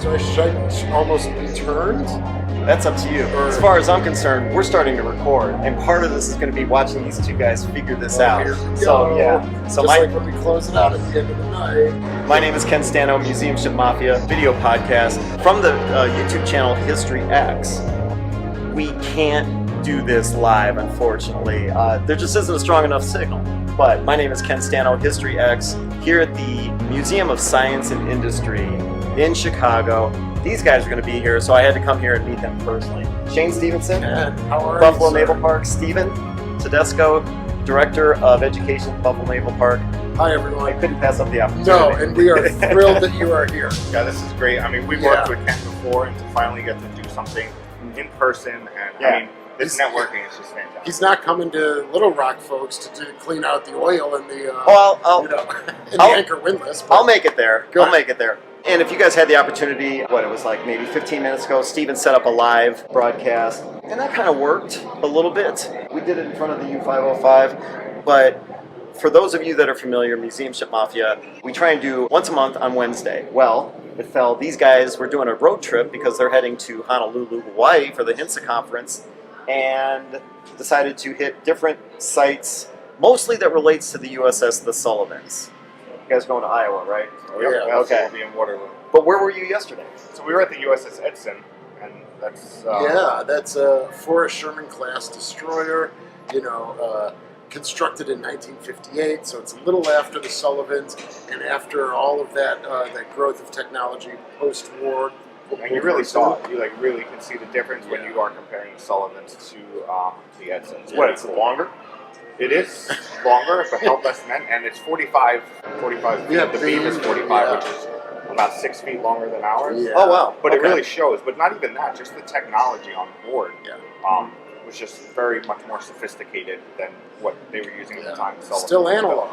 So should I almost be turned? That's up to you. As far as I'm concerned, we're starting to record, and part of this is going to be watching these two guys figure this out. So yeah. So just like when we close it out at the end of the night. My name is Ken Stano, Museum Ship Mafia video podcast from the YouTube channel History X. We can't do this live, unfortunately. There just isn't a strong enough signal. But my name is Ken Stano, History X, here at the Museum of Science and Industry in Chicago. These guys are going to be here, so I had to come here and meet them personally. Shane Stevenson, Buffalo Naval Park. Stephen Tedesco, Director of Education at Buffalo Naval Park. Hi, everyone. I couldn't pass up the opportunity. No, and we are thrilled that you are here. Yeah, this is great. I mean, we've worked with Ken before, and to finally get to do something in person, and I mean, this networking is just fantastic. He's not coming to Little Rock, folks, to clean out the oil and the the anchor windlass. I'll make it there. I'll make it there. And if you guys had the opportunity, it was like maybe 15 minutes ago, Steven set up a live broadcast, and that kind of worked a little bit. We did it in front of the U-505, but for those of you that are familiar, Museum Ship Mafia, we try and do once a month on Wednesday. Well, it fell. These guys were doing a road trip because they're heading to Honolulu, Hawaii for the HNSA conference, and decided to hit different sites, mostly that relates to the USS The Sullivans. You guys going to Iowa, right? Oh, yeah. Okay. We'll be in Waterloo. But where were you yesterday? So we were at the USS Edson, and that's... that's a Forrest Sherman class destroyer, constructed in 1958, so it's a little after the Sullivans, and after all of that growth of technology post-war. And you really saw it. You really can see the difference when you are comparing the Sullivans to the Edsons. What, it's longer? It is longer, but held less men, and it's 45 feet. Yeah, the beam is 45, which is about 6 feet longer than ours. Yeah. Oh, wow. But it really shows. But not even that, just the technology on board was just very much more sophisticated than what they were using at the time. Still analog.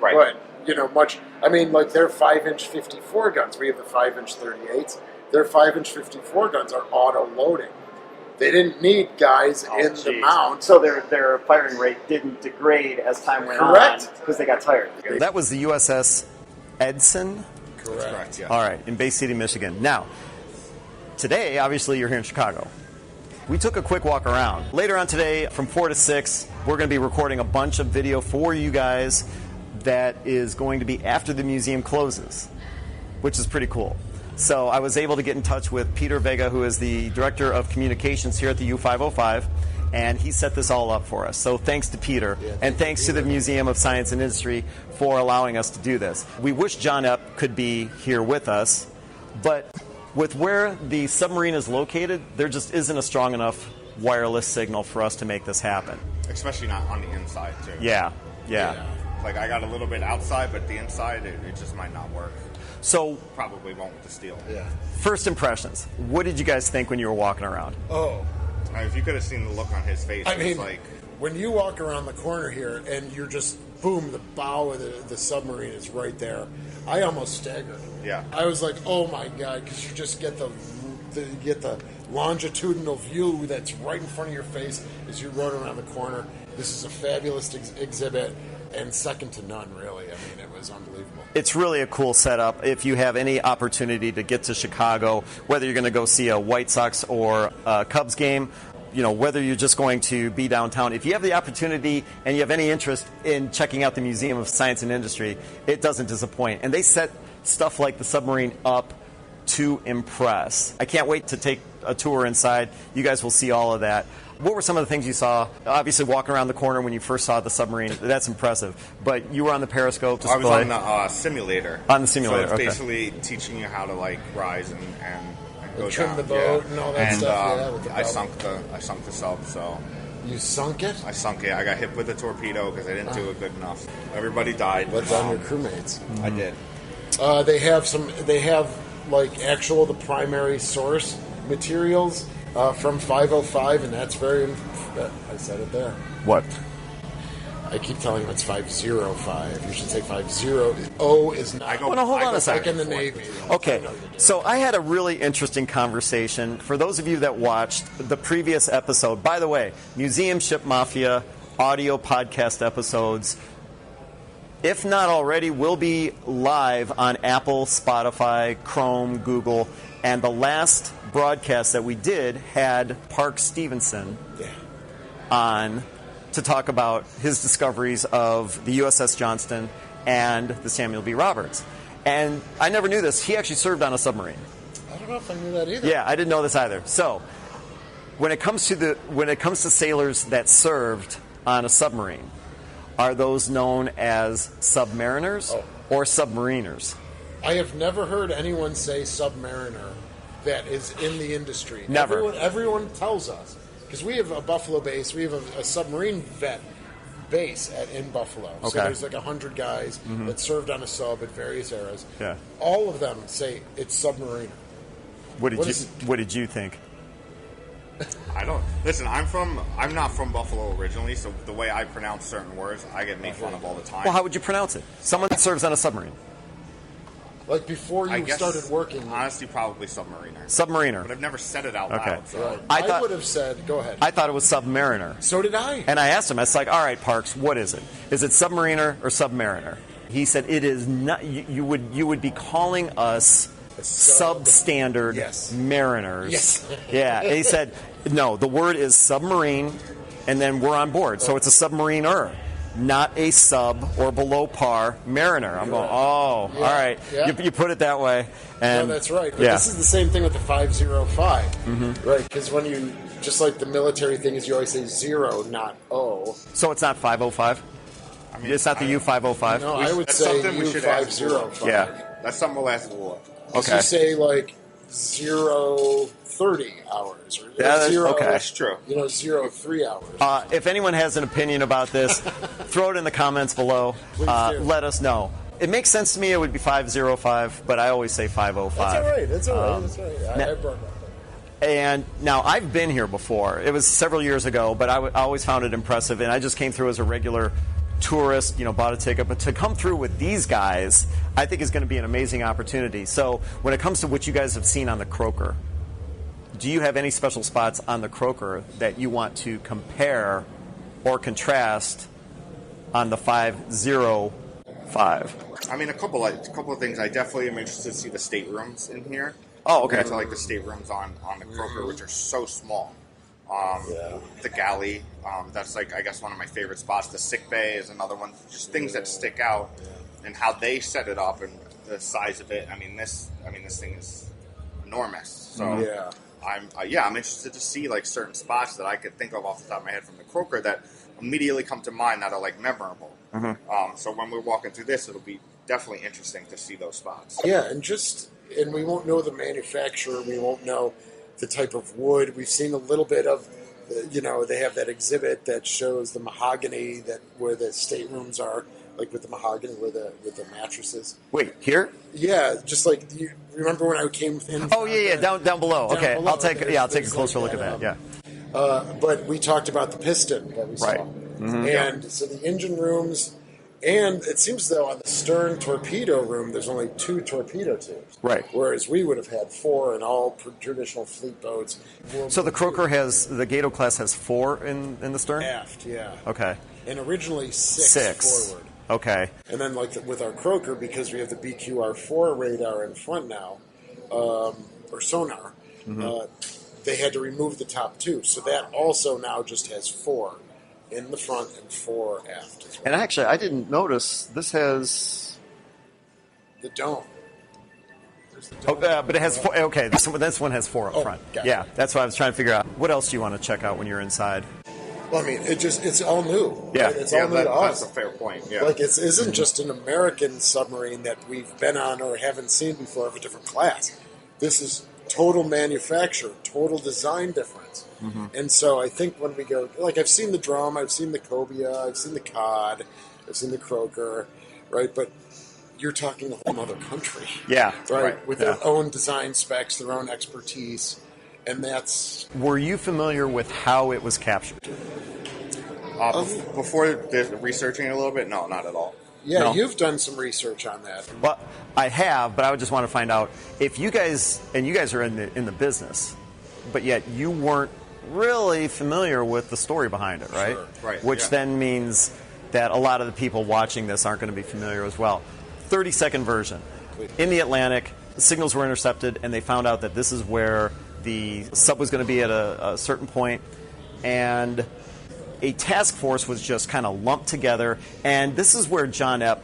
Right. But, their 5-inch 54 guns. We have the 5-inch 38s. Their 5-inch 54 guns are auto-loading. They didn't need guys in the mount. So their firing rate didn't degrade as time went on. Correct. Because they got tired. That was the USS Edson? Correct. Yeah. All right, in Bay City, Michigan. Now, today, obviously, you're here in Chicago. We took a quick walk around. Later on today, from 4 to 6, we're going to be recording a bunch of video for you guys that is going to be after the museum closes, which is pretty cool. So I was able to get in touch with Peter Vega, who is the Director of Communications here at the U-505, and he set this all up for us. So thanks to Peter, and thanks to the Museum of Science and Industry for allowing us to do this. We wish John Epp could be here with us, but with where the submarine is located, there just isn't a strong enough wireless signal for us to make this happen. Especially not on the inside, too. Yeah. Like, I got a little bit outside, but the inside, it just might not work. So probably won't with the steel. Yeah. First impressions. What did you guys think when you were walking around? Oh. If you could have seen the look on his face, it was like... When you walk around the corner here and you're just, boom, the bow of the submarine is right there, I almost staggered. Yeah. I was like, oh my God, because you just get the longitudinal view that's right in front of your face as you run around the corner. This is a fabulous exhibit. And second to none, really. I mean, it was unbelievable. It's really a cool setup. If you have any opportunity to get to Chicago, whether you're going to go see a White Sox or a Cubs game, whether you're just going to be downtown, if you have the opportunity and you have any interest in checking out the Museum of Science and Industry, it doesn't disappoint. And they set stuff like the submarine up to impress. I can't wait to take a tour inside. You guys will see all of that. What were some of the things you saw? Obviously, walking around the corner when you first saw the submarine, that's impressive. But you were on the periscope display. I was on the simulator. On the simulator, so it's basically teaching you how to rise and go trim down. the boat and all that stuff. With the I sunk the sub. So you sunk it? I sunk it. I got hit with a torpedo because I didn't do it good enough. Everybody died. What's on your crewmates? I did. They have the primary source materials from 505, and that's very... I said it there. What? I keep telling him it's 505. You should say 50. O is not. Hold on a second. Like in the Navy. Okay, so I had a really interesting conversation. For those of you that watched the previous episode, by the way, Museum Ship Mafia audio podcast episodes, if not already, will be live on Apple, Spotify, Chrome, Google, And the last broadcast that we did had Park Stevenson on to talk about his discoveries of the USS Johnston and the Samuel B. Roberts. And I never knew this. He actually served on a submarine. I don't know if I knew that either. Yeah, I didn't know this either. So, when it comes to sailors that served on a submarine, are those known as submariners or submariners? I have never heard anyone say submariner that is in the industry. Never. Everyone tells us, because we have a Buffalo base, we have a submarine vet base in Buffalo. Okay. So there's like 100 guys that served on a sub at various eras. Yeah. All of them say it's submariner. What did you think? I don't listen. I'm not from Buffalo originally, so the way I pronounce certain words, I get made fun of all the time. Well, how would you pronounce it? Someone that serves on a submarine. Like before you started working. Honestly, probably submariner. Submariner. But I've never said it out Okay. loud. So. Right. I would have said, go ahead. I thought it was submariner. So did I. And I asked him, I was like, all right, Parks, what is it? Is it submariner or submariner? He said it is not. You would be calling us substandard mariners. Yes. Yeah. And he said, no, the word is submarine, and then we're on board. So it's a submariner, not a sub or below par mariner. I'm going, all right. Yeah. You put it that way. And no, that's right. But this is the same thing with the 505, right? Because when you, just like the military thing is you always say 0, not O. So it's not 505? I mean, it's not the U-505? No, I would say U-505. Yeah. That's something we'll ask Lula. Okay. You say like 0:30 hours. Or Yeah, That's true. 0:03 hours. If anyone has an opinion about this, throw it in the comments below. Let us know. It makes sense to me it would be 505, but I always say 505. That's all right. I brought that up. And now I've been here before. It was several years ago, but I always found it impressive. And I just came through as a regular tourist, bought a ticket. But to come through with these guys, I think is going to be an amazing opportunity. So when it comes to what you guys have seen on the Croaker, do you have any special spots on the Croaker that you want to compare or contrast on the 505? I mean, a couple of things. I definitely am interested to see the staterooms in here. Oh, okay. So like the staterooms on the Croaker, which are so small. The galley, that's like, I guess, one of my favorite spots. The sick bay is another one. Just things that stick out, and how they set it up and the size of it. I mean, this thing is enormous. So I'm interested to see like certain spots that I could think of off the top of my head from the Croaker that immediately come to mind that are like memorable. So when we're walking through this, it'll be definitely interesting to see those spots. Yeah, and we won't know the manufacturer. We won't know the type of wood. We've seen a little bit of, they have that exhibit that shows the mahogany where the staterooms are, like with the mahogany with the mattresses. Wait, here? Yeah, just like you remember when I came in. Oh yeah, down below. Okay, below. I'll take a closer look at that. Yeah. But we talked about the piston that we saw, and so the engine rooms. And it seems though on the stern torpedo room, there's only 2 torpedo tubes. Right. Whereas we would have had 4 in all traditional fleet boats. So the Croaker the Gato class has 4 in the stern? Aft, yeah. Okay. And originally 6 forward. Okay. And then with our Croaker, because we have the BQR4 radar in front now, or sonar, they had to remove the top 2. So that also now just has 4. In the front and 4 aft as well. And actually, I didn't notice this has the dome. But it has 4. Okay, this one has 4 up front. Gotcha. Yeah, that's what I was trying to figure out. What else do you want to check out when you're inside? Well, I mean, it's all new. Yeah, right? It's all new to us. That's a fair point. Yeah, like it isn't just an American submarine that we've been on or haven't seen before of a different class. This is total manufacture, total design difference. And so I think when we go, like I've seen the drum, I've seen the cobia, I've seen the cod, I've seen the croaker, right? But you're talking a whole other country. Yeah. Right? With their own design specs, their own expertise. And that's... Were you familiar with how it was captured? Before researching it a little bit, no, not at all. Yeah, No. You've done some research on that. Well, I have, but I would just want to find out if you guys are in the business, but yet you weren't really familiar with the story behind it, right? Sure. Right, Which yeah. then means that a lot of the people watching this aren't going to be familiar as well. 30-second version. In the Atlantic, signals were intercepted, and they found out that this is where the sub was going to be at a certain point, and a task force was just kind of lumped together, and this is where John Epp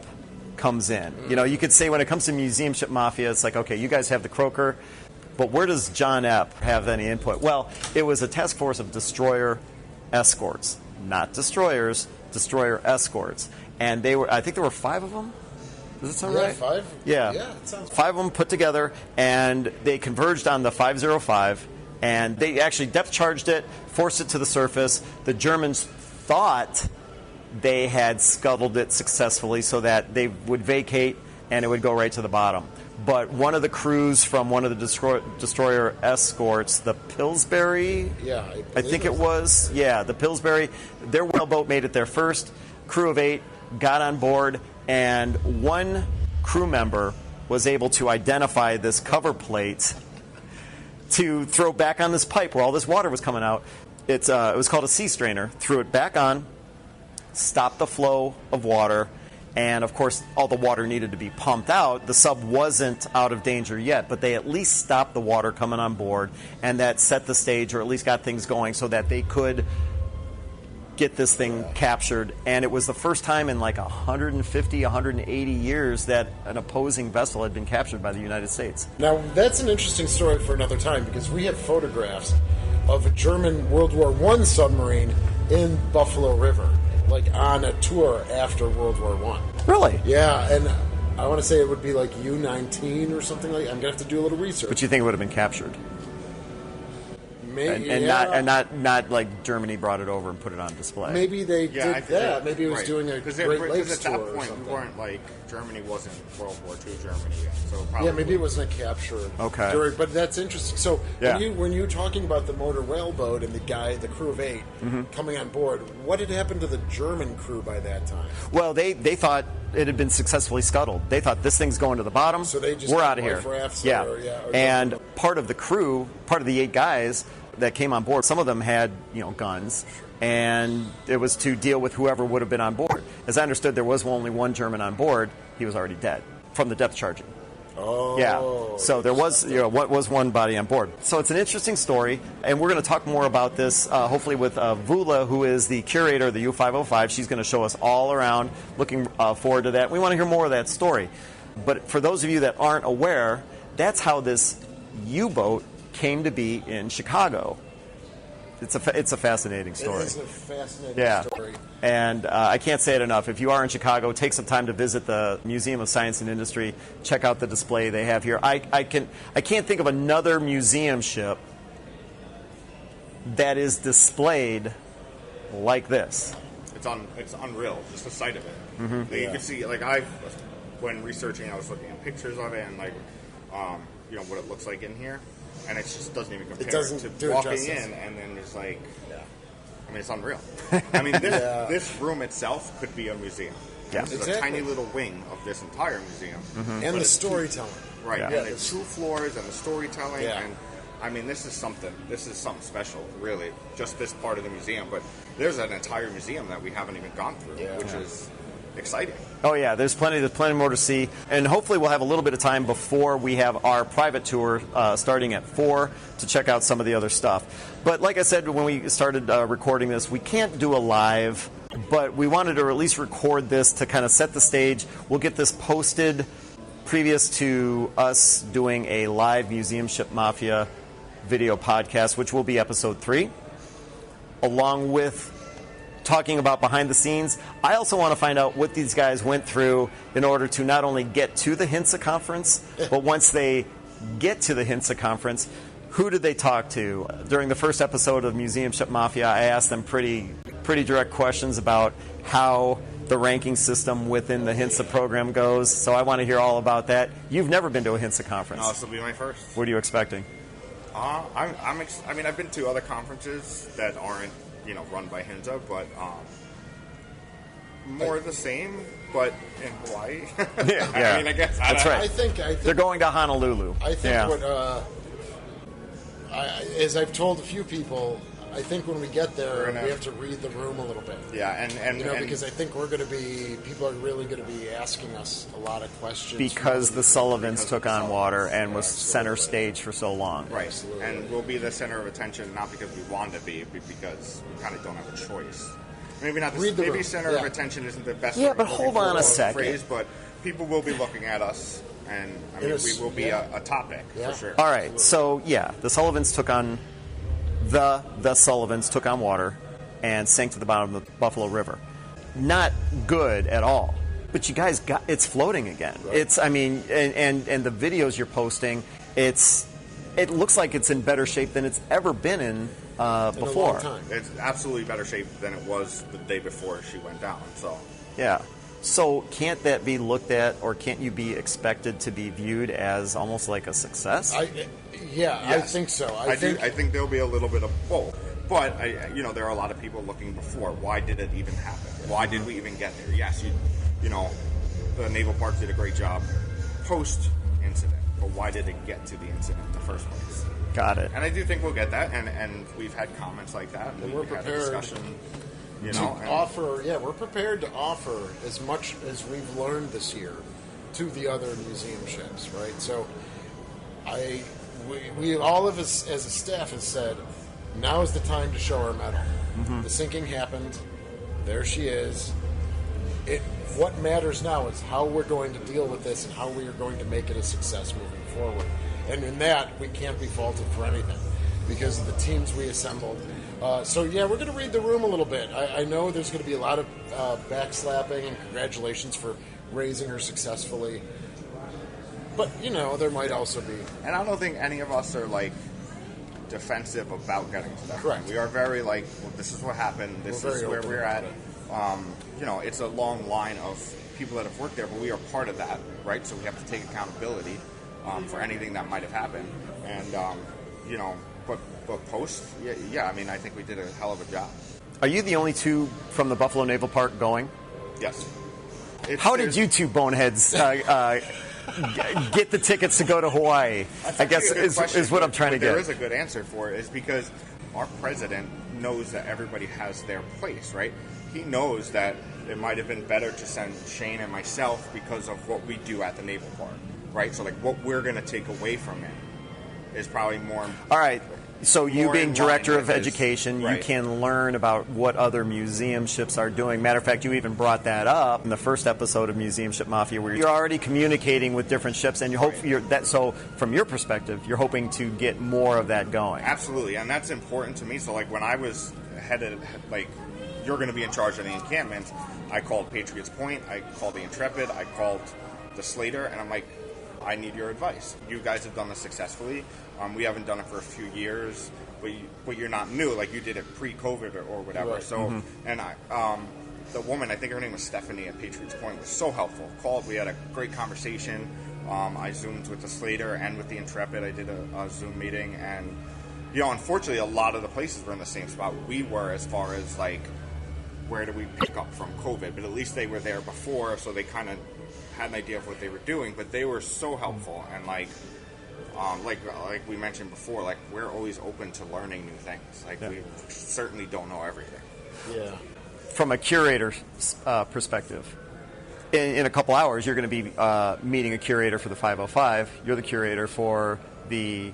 comes in. You know, you could say when it comes to Museum Ship Mafia, it's like, okay, you guys have the croaker, but where does John Epp have any input? Well, it was a task force of destroyer escorts, not destroyers, destroyer escorts. And they were, I think there were 5 of them. Does that sound right? 5? Yeah. Yeah, it sounds 5 of them put together, and they converged on the 505, and they actually depth charged it, forced it to the surface. The Germans thought they had scuttled it successfully so that they would vacate and it would go right to the bottom. But one of the crews from one of the destroyer escorts, the Pillsbury, I think it was, the Pillsbury, their whaleboat made it there first. Crew of 8 got on board, and one crew member was able to identify this cover plate to throw back on this pipe where all this water was coming out. It was called a sea strainer. Threw it back on, stopped the flow of water, and of course all the water needed to be pumped out. The sub wasn't out of danger yet, but they at least stopped the water coming on board, and that set the stage, or at least got things going so that they could get this thing captured. And it was the first time in like 150, 180 years that an opposing vessel had been captured by the United States. Now, that's an interesting story for another time, because we have photographs of a German World War I submarine in Buffalo River, like on a tour after World War I. Really? Yeah, and I want to say it would be like U-19 or something like that. I'm going to have to do a little research. But you think it would have been captured? Maybe, and not like Germany brought it over and put it on display. Maybe they did that. Maybe it was doing a Great Lakes tour. Because at that or point, something. we weren't like, Germany wasn't World War II Germany yet. So probably Maybe it wasn't a capture. Okay. But that's interesting. So Yeah. when you're talking about the motor whaleboat and the crew of 8 coming on board, what had happened to the German crew by that time? Well, they thought it had been successfully scuttled. They thought this thing's going to the bottom. So they just we're got out of here. life rafts Yeah. or And part of the crew, part of the 8 guys that came on board, some of them had guns, and it was to deal with whoever would have been on board. As I understood, there was only one German on board. He was already dead from the depth charging. Oh. Yeah. So there was, what was one body on board. So it's an interesting story, and we're going to talk more about this, hopefully with Vula, who is the curator of the U-505. She's going to show us all around. Looking forward to that. We want to hear more of that story. But for those of you that aren't aware, that's how this U-boat came to be in Chicago. It's a fascinating story. It is a fascinating story. And I can't say it enough. If you are in Chicago, take some time to visit the Museum of Science and Industry. Check out the display they have here. I can't think of another museum ship that is displayed like this. It's unreal, just the sight of it. Mm-hmm. You can see, like, when researching, I was looking at pictures of it and like, what it looks like in here. And it just doesn't even compare to walking in, and then it's like, I mean, it's unreal. I mean, this room itself could be a museum. Yeah. This is a tiny little wing of this entire museum. And the storytelling. Right, Yeah. and the 2 floors and the storytelling. Yeah. And I mean, this is something special, really, just this part of the museum. But there's an entire museum that we haven't even gone through, which is exciting. Oh yeah, there's plenty more to see, and hopefully we'll have a little bit of time before we have our private tour starting at 4 to check out some of the other stuff. But like I said when we started recording this, we can't do a live, but we wanted to at least record this to kind of set the stage. We'll get this posted previous to us doing a live Museum Ship Mafia video podcast, which will be episode 3, along with talking about behind the scenes. I also want to find out what these guys went through in order to not only get to the HNSA conference, but once they get to the HNSA conference, who did they talk to? During the first episode of Museum Ship Mafia, I asked them pretty direct questions about how the ranking system within the HNSA program goes, so I want to hear all about that. You've never been to a HNSA conference. No, this will be my first. What are you expecting? I've been to other conferences that aren't run by HNSA, but more the same, but in Hawaii. Yeah. I mean, I guess that's right. I think They're going to Honolulu. I think as I've told a few people, I think when we get there, we have to read the room a little bit. Yeah, and because I think people are really going to be asking us a lot of questions. Because the Sullivans took on water and was center stage for so long. Right, Absolutely. and we'll be the center of attention, not because we want to be, but because we kind of don't have a choice. Maybe not. Maybe center of attention isn't the best. Yeah, but hold on a second. Phrase, but people will be looking at us, and we will be a topic for sure. All right, so the Sullivans took on the Sullivans took on water and sank to the bottom of the Buffalo River. Not good at all. But you guys it's floating again. Right. It's and the videos you're posting, it looks like it's in better shape than it's ever been in before. In a long time. It's absolutely better shape than it was the day before she went down. So yeah. So can't that be looked at, or can't you be expected to be viewed as almost like a success? Yes. I think so. I think there'll be a little bit of both. But there are a lot of people looking before. Why did it even happen? Why did we even get there? Yes, the Naval Park did a great job post-incident, but why did it get to the incident in the first place? Got it. And I do think we'll get that, and we've had comments like that, and we're prepared had a discussion. We're prepared to offer as much as we've learned this year to the other museum ships, right? So, we all of us as a staff has said, now is the time to show our mettle. Mm-hmm. The sinking happened. There she is. What matters now is how we're going to deal with this and how we are going to make it a success moving forward. And in that, we can't be faulted for anything because of the teams we assembled. We're going to read the room a little bit. I know there's going to be a lot of backslapping and congratulations for raising her successfully. But, there might also be... And I don't think any of us are, defensive about getting to that. Correct. Point. We are very, this is what happened. This is where we're at. It's a long line of people that have worked there, but we are part of that, right? So we have to take accountability for anything that might have happened. And, but post, I think we did a hell of a job. Are you the only two from the Buffalo Naval Park going? Yes. How did you two boneheads get the tickets to go to Hawaii? I guess is what I'm trying to get. There is a good answer for it, is because our president knows that everybody has their place, right? He knows that it might have been better to send Shane and myself because of what we do at the Naval Park, right? So, what we're going to take away from it is probably more... All right. So you being director of education, you can learn about what other museum ships are doing. Matter of fact, you even brought that up in the first episode of Museum Ship Mafia, where you're already communicating with different ships, and you hope so from your perspective, you're hoping to get more of that going. Absolutely, and that's important to me. So, when I was headed, you're going to be in charge of the encampment, I called Patriots Point, I called the Intrepid, I called the Slater, and I'm like, I need your advice. You guys have done this successfully. We haven't done it for a few years, but you're not new. You did it pre-COVID or whatever. Right. So, and the woman, I think her name was Stephanie at Patriots Point, was so helpful. Called, we had a great conversation. I Zoomed with the Slater and with the Intrepid. I did a Zoom meeting, and unfortunately, a lot of the places were in the same spot we were as far as where do we pick up from COVID. But at least they were there before, so they kind of had an idea of what they were doing. But they were so helpful, and like we mentioned before, we're always open to learning new things. We certainly don't know everything. Yeah. From a curator's perspective, in a couple hours, you're going to be meeting a curator for the 505. You're the curator for the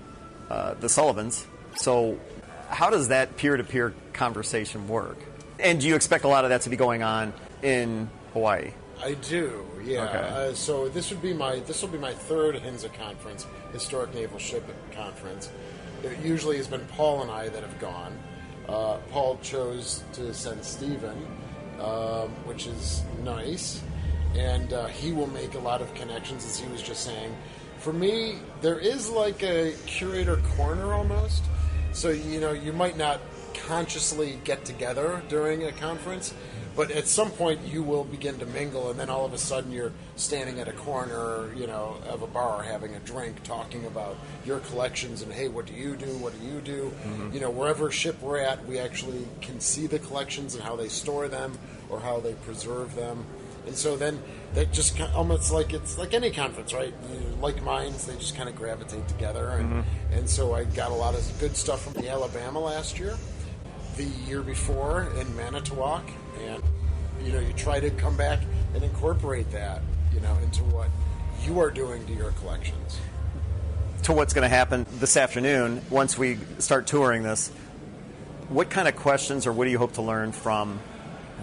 Sullivans. So how does that peer-to-peer conversation work? And do you expect a lot of that to be going on in Hawaii? I do, yeah. Okay. So this will be my third HNSA conference, Historic Naval Ship Conference. It usually has been Paul and I that have gone. Paul chose to send Stephen, which is nice, and he will make a lot of connections, as he was just saying. For me, there is a curator corner almost. So you might not consciously get together during a conference, but at some point you will begin to mingle, and then all of a sudden you're standing at a corner, of a bar having a drink, talking about your collections and, hey, what do you do? What do you do? Mm-hmm. Wherever ship we're at, we actually can see the collections and how they store them or how they preserve them. And so then that just almost it's like any conference, right? Like minds, they just kind of gravitate together. And so I got a lot of good stuff from the Alabama last year. the year before in Manitowoc, and you try to come back and incorporate that into what you are doing to your collections. To what's going to happen this afternoon once we start touring this, what kind of questions or what do you hope to learn from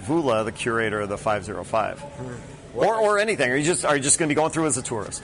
Vula, the curator of the 505? Or anything? Are you just going to be going through as a tourist?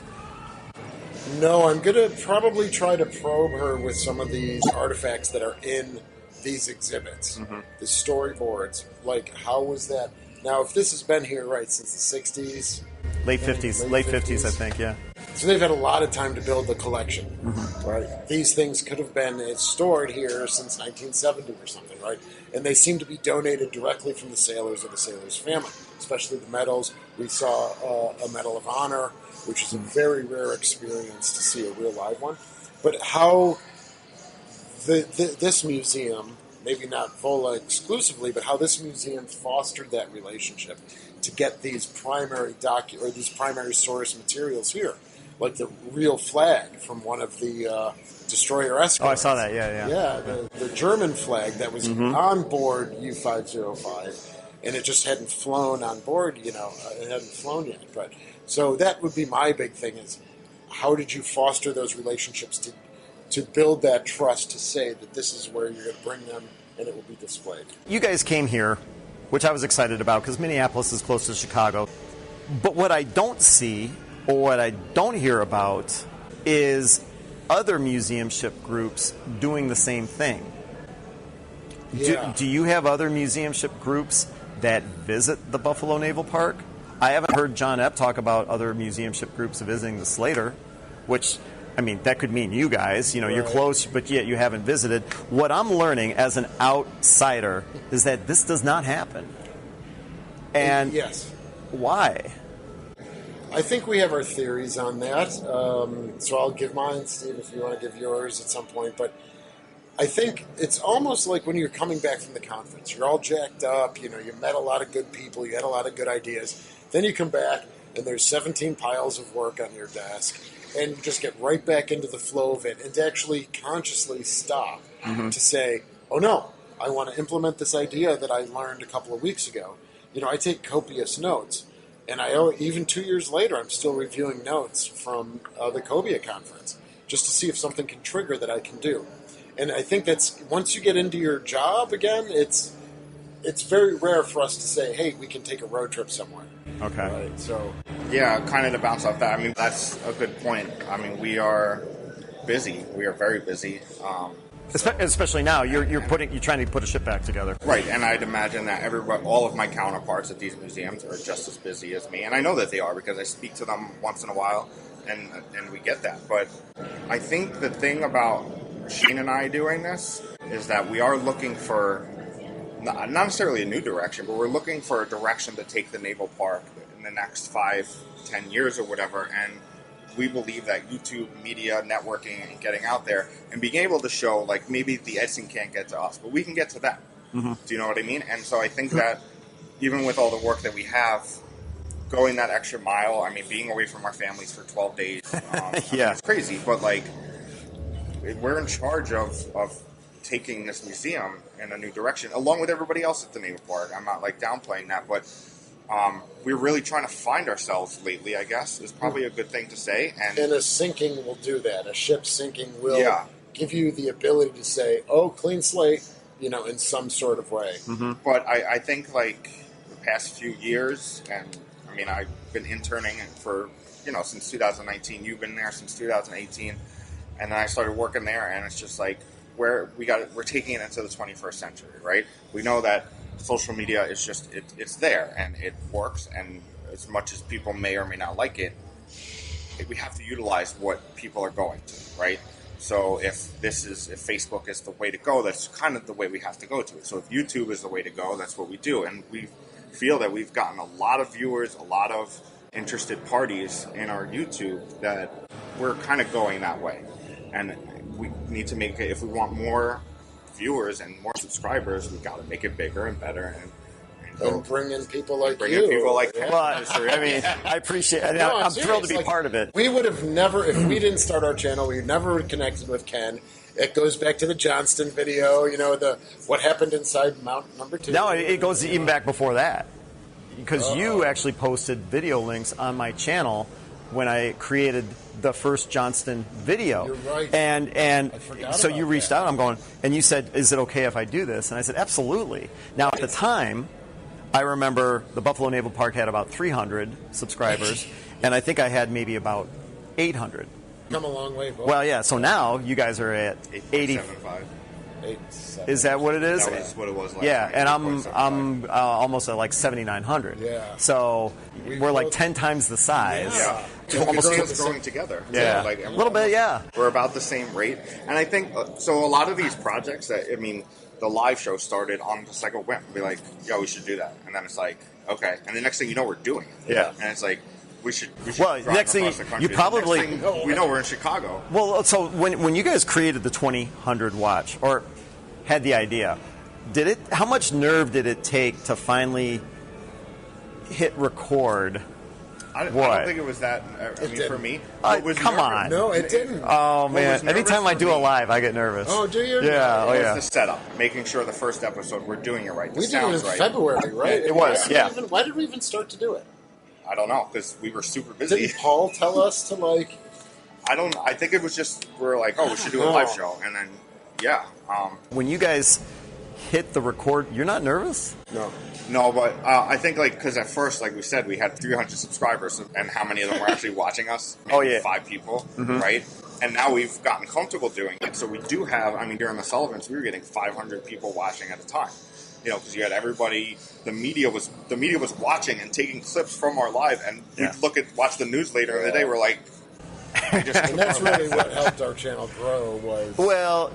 No, I'm going to probably try to probe her with some of these artifacts that are in these exhibits, the storyboards. Like, how was that? Now, if this has been here, right, since the 60s? Late 50s, I think, yeah. So they've had a lot of time to build the collection, right? These things could have been stored here since 1970 or something, right? And they seem to be donated directly from the sailors or the sailors' family, especially the medals. We saw a Medal of Honor, which is a very rare experience to see a real live one. But how this museum, maybe not Vola exclusively, but how this museum fostered that relationship to get these primary these primary source materials here, like the real flag from one of the destroyer escorts. Oh, I saw that. Yeah. Yeah, the German flag that was on board U-505, and it just hadn't flown on board. It hadn't flown yet. But so that would be my big thing: is how did you foster those relationships to build that trust to say that this is where you're going to bring them and it will be displayed. You guys came here, which I was excited about because Minneapolis is close to Chicago. But what I don't see or what I don't hear about is other museum ship groups doing the same thing. Yeah. Do you have other museum ship groups that visit the Buffalo Naval Park? I haven't heard John Epp talk about other museum ship groups visiting the Slater, which, I mean, that could mean you guys. You're close, but yet you haven't visited. What I'm learning as an outsider is that this does not happen. And yes. Why? I think we have our theories on that. So I'll give mine, Steve, if you want to give yours at some point. But I think it's almost like when you're coming back from the conference. You're all jacked up. You met a lot of good people. You had a lot of good ideas. Then you come back, and there's 17 piles of work on your desk. And you just get right back into the flow of it. And to actually consciously stop to say, oh, no, I want to implement this idea that I learned a couple of weeks ago. I take copious notes. And even 2 years later, I'm still reviewing notes from the Cobia conference just to see if something can trigger that I can do. And I think that's, once you get into your job again, it's very rare for us to say, hey, we can take a road trip somewhere. Okay. Right, so. Yeah, kind of to bounce off that. I mean, that's a good point. I mean, we are busy. We are very busy. Especially now, you're trying to put a ship back together. Right, and I'd imagine that all of my counterparts at these museums are just as busy as me, and I know that they are because I speak to them once in a while, and we get that. But I think the thing about Shane and I doing this is that we are looking for not necessarily a new direction, but we're looking for a direction to take the Naval Park in the next 5-10 years or whatever, and we believe that YouTube, media, networking, and getting out there and being able to show, like, maybe the Edson can't get to us, but we can get to them. Do you know what I mean? And so I think that even with all the work that we have, going that extra mile, I mean, being away from our families for 12 days, it's crazy, but, like, we're in charge of taking this museum in a new direction, along with everybody else at the Naval Park. I'm not, like, downplaying that, but we're really trying to find ourselves lately, I guess, is probably a good thing to say. And a sinking will do that. A ship sinking will give you the ability to say, oh, clean slate, in some sort of way. But I think, like, the past few years, and, I mean, I've been interning for, since 2019. You've been there since 2018. And then I started working there, and it's just like, we're taking it into the 21st century, right? We know that social media is just, it's there, and it works, and as much as people may or may not like it, we have to utilize what people are going to, right? So if Facebook is the way to go, that's kind of the way we have to go to it. So if YouTube is the way to go, that's what we do. And we feel that we've gotten a lot of viewers, a lot of interested parties in our YouTube, that we're kind of going that way. And we need to make it, if we want more viewers and more subscribers, we've got to make it bigger and better and bring in people like bring in people like Ken. Well, I mean, I appreciate it. I'm thrilled to be part of it. We would have never, if we didn't start our channel, we never connected with Ken, It goes back to the Johnston video, the what happened inside Mount Number 2. No, it goes even back before that. Because you actually posted video links on my channel when I created the first Johnston video. You're right. And so you reached that. out, I'm going, and you said, is it okay if I do this? And I said, absolutely. Now, at the time, I remember the Buffalo Naval Park had about 300 subscribers, and I think I had maybe about 800. Come a long way, both. Well, yeah, so now you guys are at 80. 8.75. Is that what it is? That was what it was last yeah, night, and 8.75. I'm almost at like 7,900. Yeah. So we're like both- 10 times the size. Yeah. And Almost we kids growing together. Yeah. Like, A little bit, yeah. We're about the same rate. And I think, so a lot of these projects, the live show started on just like a whim. Be like, yo, we should do that. And then it's like, okay. And the next thing you know, we're doing it. Yeah. And it's like, we should Well, drive next thing across the country. you probably- The next thing we know we're in Chicago. Well, so when you guys created the 2000 watch, or had the idea, how much nerve did it take to finally hit record? I What? don't think it was that. I mean, for me, it was come nerve- on. No, it didn't. Oh, What man. was nervous Anytime I for do a me- live, I get nervous. Oh, do you? Yeah, It oh, was yeah. the setup, making sure the first episode we're doing it right. The We did it in sound's right. February, right? It was, Why did yeah. we why did we even start to do it? I don't know because we were super busy. Didn't Paul tell us to like? I think it was just we're like, oh, we should do a live show, and then yeah. When you guys hit the record, you're not nervous? No, but I think because at first, like we said, we had 300 subscribers, and how many of them were actually watching us? Maybe Oh, yeah. 5 people, right? And now we've gotten comfortable doing it, so we do have. I mean, during the Sullivans, we were getting 500 people watching at a time. Because you had everybody. The media was watching and taking clips from our live, and we'd watch the news later in the day. We're like, And that's really what helped our channel grow. Was Well,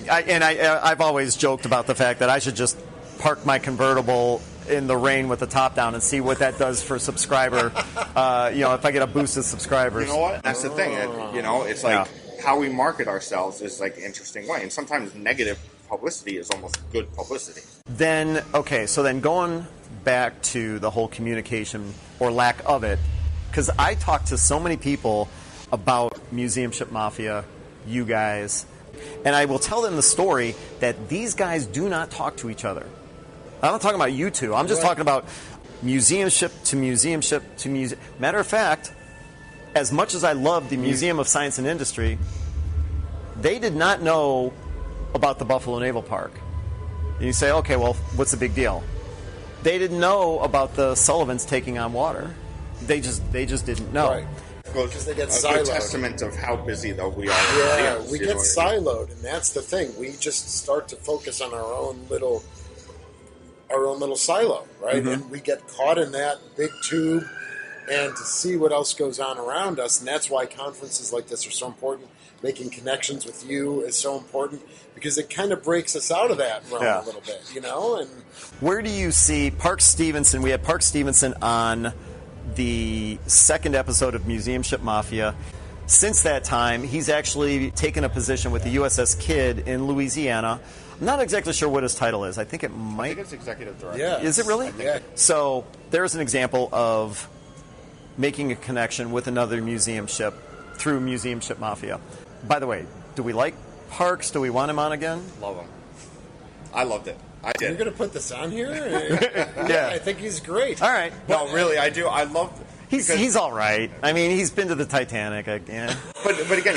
I've always joked about the fact that I should just park my convertible in the rain with the top down and see what that does for subscriber. If I get a boost of subscribers. you know what? That's the thing. It's like how we market ourselves is like an interesting way, and sometimes negative publicity is almost good publicity. Then, okay, so then going back to the whole communication or lack of it, because I talk to so many people about Museum Ship Mafia, you guys, and I will tell them the story that these guys do not talk to each other. I'm not talking about you two. I'm just talking about museum ship to museum ship to museum. Matter of fact, as much as I love the Museum of Science and Industry, they did not know about the Buffalo Naval Park. And you say, okay, well, what's the big deal? They didn't know about the Sullivans taking on water. They just didn't know. right. Because they get a siloed. good testament of how busy though we are. Yeah, with we museums, get you know what I mean? siloed, and that's the thing. We just start to focus on our own little silo, right? And we get caught in that big tube, and to see what else goes on around us, and that's why conferences like this are so important. Making connections with you is so important because it kind of breaks us out of that realm a little bit, And Where do you see Park Stevenson? We had Park Stevenson on the second episode of Museum Ship Mafia. Since that time, he's actually taken a position with the USS Kidd in Louisiana. I'm not exactly sure what his title is. I think it might. I think it's executive director. yeah, Is it really? Yeah. So there's an example of making a connection with another museum ship through Museum Ship Mafia. By the way, do we like Parks? Do we want him on again? Love him. I loved it. I You're did. going to put this on here? Yeah. I think he's great. All right. No, really, I do. I love. He's all right. I mean, he's been to the Titanic again. But again,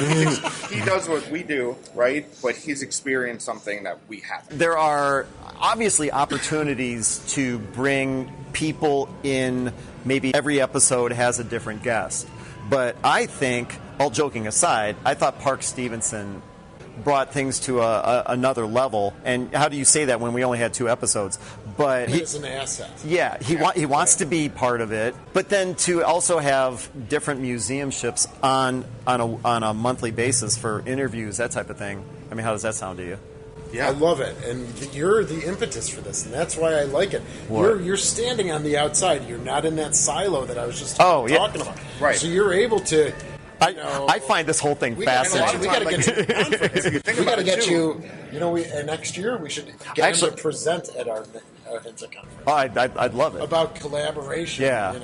he does what we do, right? But he's experienced something that we haven't. There are obviously opportunities to bring people in. Maybe every episode has a different guest. But I think, all joking aside, I thought Park Stevenson brought things to another level. And how do you say that when we only had 2 episodes? But He's an asset. yeah, he wants to be part of it. But then to also have different museum ships on a monthly basis for interviews, that type of thing. I mean, how does that sound to you? Yeah. I love it, and you're the impetus for this, and that's why I like it. What? You're standing on the outside. You're not in that silo that I was just Oh, yeah. talking about. Right. So you're able to. I find this whole thing We got fascinating. to get you. To the conference. If you think We got about to it, get too. you. Next year we should get Actually- him to present at our HNSA conference Oh, I'd love it. about collaboration. Yeah,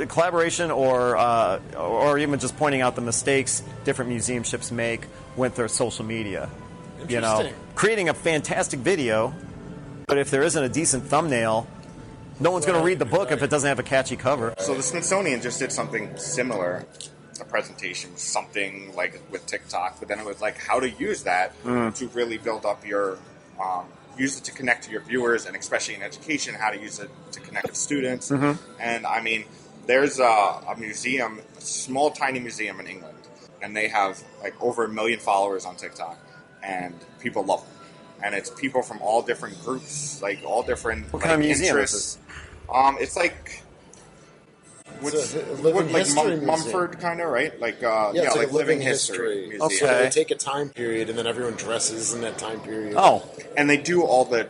collaboration or even just pointing out the mistakes different museum ships make with their social media. You know, Interesting. creating a fantastic video, but if there isn't a decent thumbnail, no one's going to read the book if it doesn't have a catchy cover. So the Smithsonian just did something similar. A presentation was something like with TikTok, but then it was like how to use that to really build up your, use it to connect to your viewers, and especially in education, how to use it to connect with students. And I mean, there's a museum, a small tiny museum in England, and they have like over 1 million followers on TikTok, and people love them. And it's people from all different groups, like all different What kind of museum interests. It's like. It's a living history museum. Mumford kind of, right? Like, It's like living history museum. Also, they take a time period, and then everyone dresses in that time period. Oh, And they do all the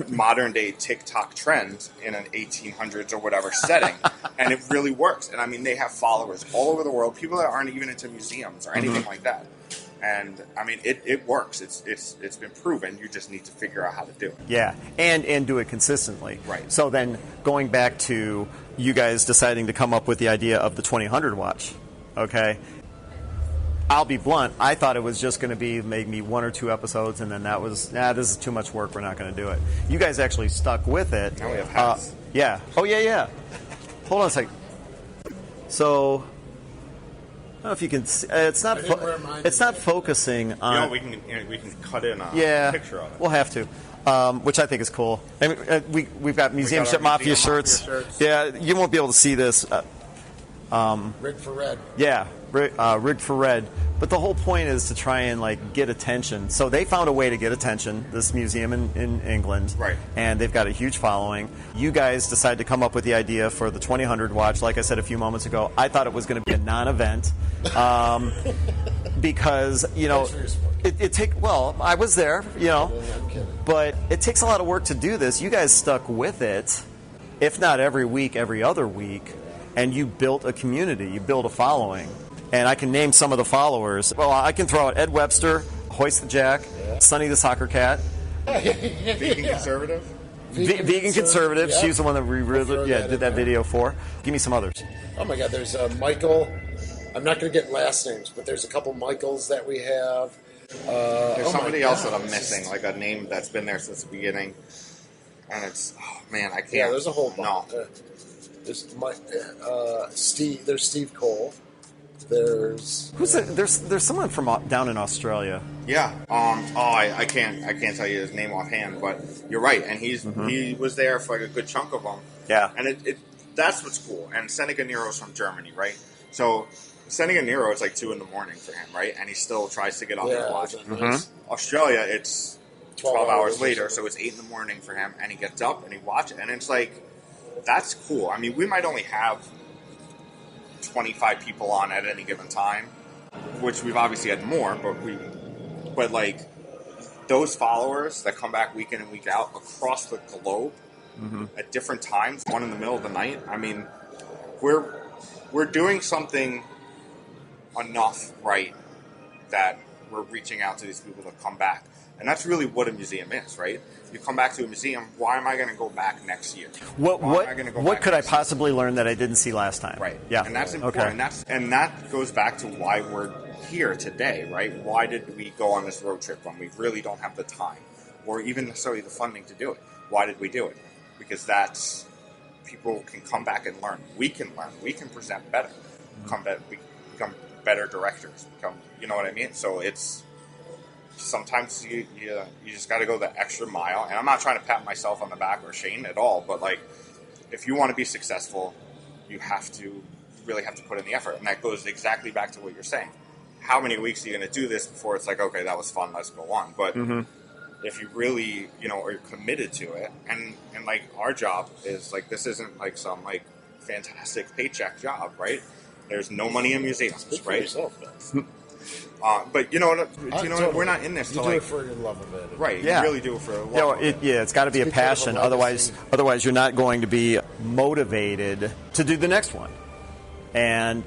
modern day TikTok trends in an 1800s or whatever setting, and it really works. And I mean, they have followers all over the world, people that aren't even into museums or anything like that. And I mean, it works. It's been proven. You just need to figure out how to do it. yeah, and do it consistently. Right. So then, going back to you guys deciding to come up with the idea of the 2000 watch, okay? I'll be blunt. I thought it was just going to be maybe 1 or 2 episodes, and then that was, this is too much work. We're not going to do it. You guys actually stuck with it. Now we have hats. Yeah. Oh, yeah. Hold on a second. So, I don't know if you can. It's not. It's not focusing on. We can cut in a picture of it. We'll have to. Which I think is cool. And we've got museum Ship Mafia shirts. Yeah, you won't be able to see this. Rig for red. Yeah, Rig for Red. But the whole point is to try and like get attention. So they found a way to get attention. This museum in England, right? And they've got a huge following. You guys decided to come up with the idea for the 2000 watch. Like I said a few moments ago, I thought it was going to be a non-event because I was there, but it takes a lot of work to do this. You guys stuck with it, if not every week, every other week, and you built a community. You built a following. And I can name some of the followers. Well, I can throw out Ed Webster, Hoist the Jack, Sonny the Soccer Cat. Vegan Conservative? Vegan Conservative. Yeah. She's the one that we really did that video for. Give me some others. Oh, my God. There's Michael. I'm not going to get last names, but there's a couple Michaels that we have. There's somebody else that I'm missing, like a name that's been there since the beginning. And it's, I can't. Yeah, there's a whole bunch. No. There's Steve. There's Steve Cole. There's there's someone from down in Australia. Yeah. I can't tell you his name offhand, but you're right. And he was there for like a good chunk of them. Yeah. And that's what's cool. And Seneca Nero's from Germany, right? So Seneca Nero, it's like 2 a.m. for him, right? And he still tries to get on there and watch it. Australia, it's 12 hours later, so it's 8 a.m. for him, and he gets up and he watches it, and it's like, that's cool. I mean, we might only have 25 people on at any given time, which we've obviously had more, but like those followers that come back week in and week out across the globe at different times, one in the middle of the night. I mean, we're doing something enough right that we're reaching out to these people to come back. And that's really what a museum is, right? You come back to a museum, why am I going to go back next year? What could I possibly learn that I didn't see last time? Right. Yeah. And that's important. Okay. And that goes back to why we're here today, right? Why did we go on this road trip when we really don't have the time or even necessarily the funding to do it? Why did we do it? Because that's, people can come back and learn. We can learn. We can present better. Become better directors. You know what I mean? So it's, sometimes you just got to go the extra mile. And I'm not trying to pat myself on the back or Shane at all, but like, if you want to be successful, you really have to put in the effort. And that goes exactly back to what you're saying. How many weeks are you going to do this before it's like, okay, that was fun, let's go on. But if you really, are committed to it, and like our job is like, this isn't like some like fantastic paycheck job, right? There's no money in museums, right? But you know what? We're not in this to do it for your love of it, right? Yeah. You really do it for the love. It's got to be a passion. Otherwise, you're not going to be motivated to do the next one. And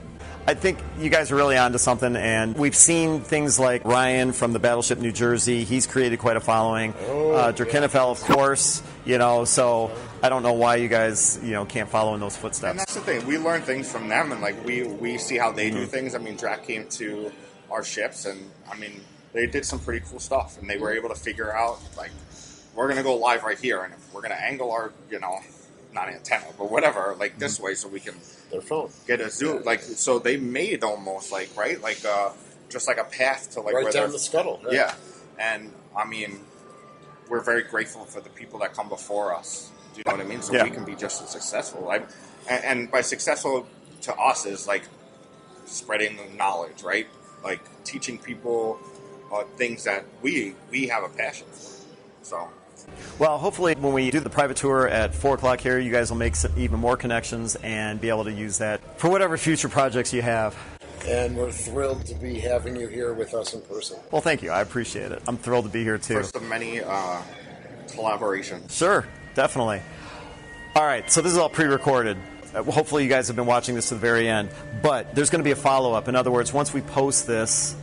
I think you guys are really onto something. And we've seen things like Ryan from the Battleship New Jersey. He's created quite a following. Drakenifel, of course. So I don't know why you guys can't follow in those footsteps. And that's the thing. We learn things from them, and like we see how they do things. I mean, Drac came to our ships, and I mean, they did some pretty cool stuff, and they were able to figure out, like, we're going to go live right here, and we're going to angle our, not antenna, but whatever, like this way, so we can Their phone. get a zoom. Like, so they made almost like, right, like just like a path to like right where down the scuttle. Right? Yeah, and I mean, we're very grateful for the people that come before us. Do you know what I mean? So we can be just as successful. And by successful to us is like spreading the knowledge, right? Like teaching people things that we have a passion for. So. Well, hopefully when we do the private tour at 4 o'clock here, you guys will make some even more connections and be able to use that for whatever future projects you have. And we're thrilled to be having you here with us in person. Well, thank you. I appreciate it. I'm thrilled to be here, too. First of many collaborations. Sure, definitely. All right, so this is all pre-recorded. Hopefully you guys have been watching this to the very end. But there's going to be a follow-up. In other words, once we post this,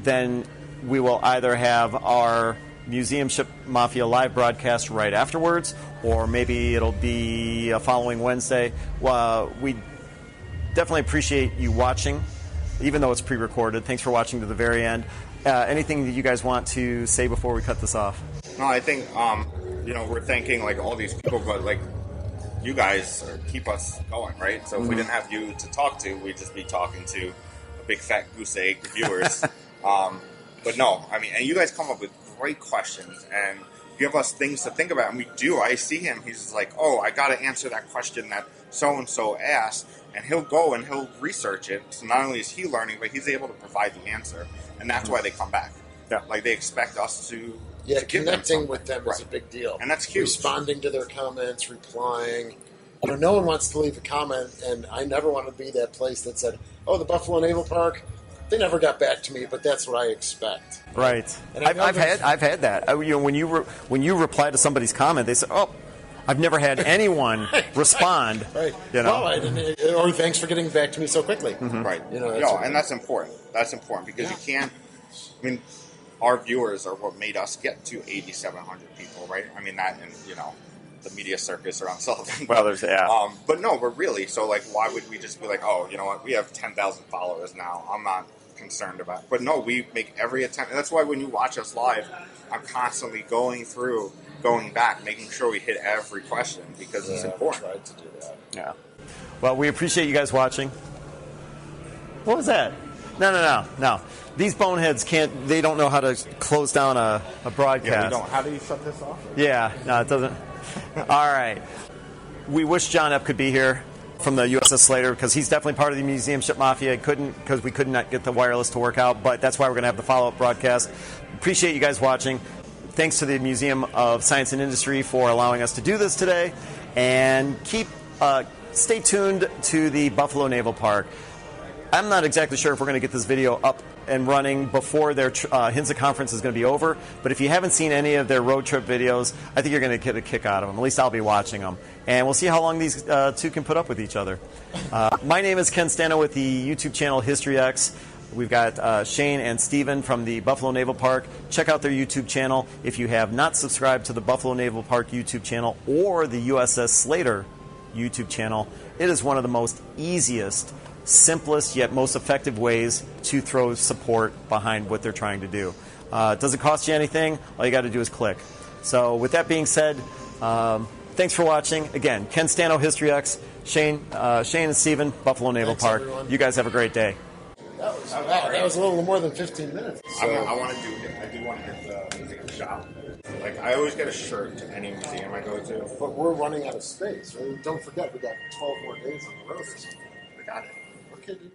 then we will either have our Museum Ship Mafia live broadcast right afterwards, or maybe it'll be a following Wednesday. We definitely appreciate you watching, even though it's pre-recorded. Thanks for watching to the very end. Anything that you guys want to say before we cut this off? No, I think we're thanking like all these people, but like you guys keep us going, right? So if we didn't have you to talk to, we'd just be talking to a big fat goose egg viewers. But no, I mean, and you guys come up with great questions and give us things to think about, and we do. I see him; he's just like, "Oh, I got to answer that question that so and so asked," and he'll go and he'll research it. So not only is he learning, but he's able to provide the answer, and that's why they come back. Yeah, like they expect us to. Yeah, to give connecting them with them is a big deal, and that's huge. Responding to their comments, replying. No one wants to leave a comment, and I never want to be that place that said, "Oh, the Buffalo Naval Park." They never got back to me, but that's what I expect. Right. And I've had that. When you reply to somebody's comment, they say, "Oh, I've never had anyone respond." Right. Well, or thanks for getting back to me so quickly. Mm-hmm. Right. And that's important. That's important because you can't. I mean, our viewers are what made us get to 8,700 people, right? I mean that, and the media circus around Sullivan. Well, there's but no, but really, so like, why would we just be like, oh, you know what? We have 10,000 followers now. I'm not concerned about it. But no, we make every attempt. And that's why when you watch us live, I'm constantly going back, making sure we hit every question because it's important. I tried to do that. Yeah. Well, we appreciate you guys watching. What was that? No. These boneheads they don't know how to close down a broadcast. Yeah, we don't. How do you shut this off? Yeah, no, it doesn't. All right. We wish John Epp could be here from the USS Slater because he's definitely part of the Museum Ship Mafia. Because we could not get the wireless to work out, but that's why we're going to have the follow-up broadcast. Appreciate you guys watching. Thanks to the Museum of Science and Industry for allowing us to do this today. And stay tuned to the Buffalo Naval Park. I'm not exactly sure if we're going to get this video up and running before their HNSA conference is going to be over, but if you haven't seen any of their road trip videos, I think you're going to get a kick out of them. At least I'll be watching them. And we'll see how long these two can put up with each other. My name is Ken Stano with the YouTube channel History X. We've got Shane and Steven from the Buffalo Naval Park. Check out their YouTube channel. If you have not subscribed to the Buffalo Naval Park YouTube channel or the USS Slater YouTube channel, it is one of the most easiest, simplest yet most effective ways to throw support behind what they're trying to do. It doesn't cost you anything. All you got to do is click. So with that being said, thanks for watching. Again, Ken Stano, History X, Shane and Steven, Buffalo Naval Park. Everyone. You guys have a great day. That was a little more than 15 minutes. So. I do want to get the museum shop. Like, I always get a shirt to any museum I go to. But we're running out of space. Right? Don't forget, we got 12 more days on the road or something. We got it. Okay, dude.